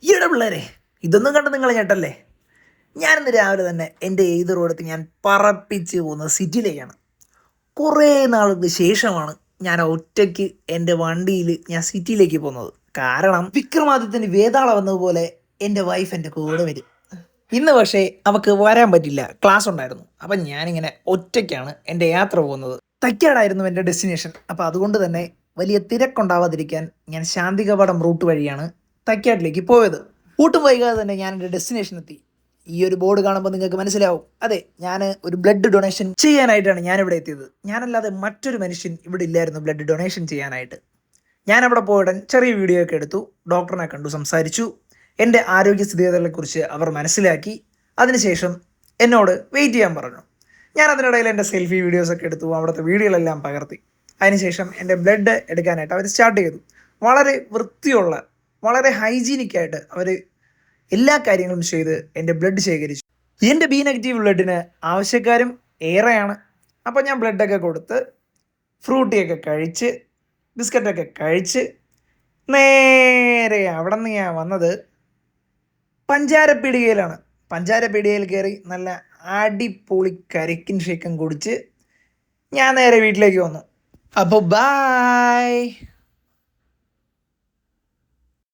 ഈയിടെ പിള്ളേരെ ഇതൊന്നും കണ്ട് നിങ്ങൾ ഞെട്ടല്ലേ. ഞാനിന്ന് രാവിലെ തന്നെ എൻ്റെ ഏത് റോഡത്ത് ഞാൻ പറപ്പിച്ച് പോകുന്നത് സിറ്റിയിലേക്കാണ്. കുറേ നാൾക്ക് ശേഷമാണ് ഞാൻ ഒറ്റയ്ക്ക് എൻ്റെ വണ്ടിയിൽ ഞാൻ സിറ്റിയിലേക്ക് പോകുന്നത്. കാരണം വിക്രമാദിത്യന് വേതാളം വന്നതുപോലെ എൻ്റെ വൈഫ് എൻ്റെ കൂടെ വരും. ഇന്ന് പക്ഷേ അവൾക്ക് വരാൻ പറ്റില്ല, ക്ലാസ് ഉണ്ടായിരുന്നു. അപ്പം ഞാനിങ്ങനെ ഒറ്റയ്ക്കാണ് എൻ്റെ യാത്ര പോകുന്നത്. തൈക്കാടായിരുന്നു എൻ്റെ ഡെസ്റ്റിനേഷൻ. അപ്പോൾ അതുകൊണ്ട് തന്നെ വലിയ തിരക്കുണ്ടാവാതിരിക്കാൻ ഞാൻ ശാന്തികവാടം റൂട്ട് വഴിയാണ് തൈക്കാട്ടിലേക്ക് പോയത്. ഒട്ടും വൈകാതെ തന്നെ ഞാൻ എൻ്റെ ഡെസ്റ്റിനേഷൻ എത്തി. ഈ ഒരു ബോർഡ് കാണുമ്പോൾ നിങ്ങൾക്ക് മനസ്സിലാവും, അതെ, ഞാൻ ഒരു ബ്ലഡ് ഡൊണേഷൻ ചെയ്യാനായിട്ടാണ് ഞാനിവിടെ എത്തിയത്. ഞാനല്ലാതെ മറ്റൊരു മനുഷ്യൻ ഇവിടെ ഇല്ലായിരുന്നു ബ്ലഡ് ഡൊണേഷൻ ചെയ്യാനായിട്ട്. ഞാൻ അവിടെ പോയിടൻ ചെറിയ വീഡിയോ ഒക്കെ എടുത്തു, ഡോക്ടറിനെ കണ്ടു, സംസാരിച്ചു. എൻ്റെ ആരോഗ്യസ്ഥിതികളെക്കുറിച്ച് അവർ മനസ്സിലാക്കി. അതിനുശേഷം എന്നോട് വെയിറ്റ് ചെയ്യാൻ പറഞ്ഞു. ഞാൻ അതിനിടയിൽ എൻ്റെ സെൽഫി വീഡിയോസൊക്കെ എടുത്തു, അവിടുത്തെ വീഡിയോകളെല്ലാം പകർത്തി. അതിനുശേഷം എൻ്റെ ബ്ലഡ് എടുക്കാനായിട്ട് അവർ സ്റ്റാർട്ട് ചെയ്തു. വളരെ വൃത്തിയുള്ള, വളരെ ഹൈജീനിക്കായിട്ട് അവർ എല്ലാ കാര്യങ്ങളും ചെയ്ത് എൻ്റെ ബ്ലഡ് ശേഖരിച്ചു. എൻ്റെ ബി നെഗറ്റീവ് ബ്ലഡിന് ആവശ്യക്കാരും ഏറെയാണ്. അപ്പോൾ ഞാൻ ബ്ലഡൊക്കെ കൊടുത്ത് ഫ്രൂട്ടിയൊക്കെ കഴിച്ച് ബിസ്ക്കറ്റൊക്കെ കഴിച്ച് നേരെ അവിടെ നിന്ന് ഞാൻ വന്നത് പഞ്ചാരപ്പീടികയിലാണ്. പഞ്ചാരപ്പീടികയിൽ കയറി നല്ല അടിപൊളി കരിക്കിൻ ഷേക്കും കുടിച്ച് ഞാൻ നേരെ വീട്ടിലേക്ക് വന്നു. അപ്പോൾ ബായ്.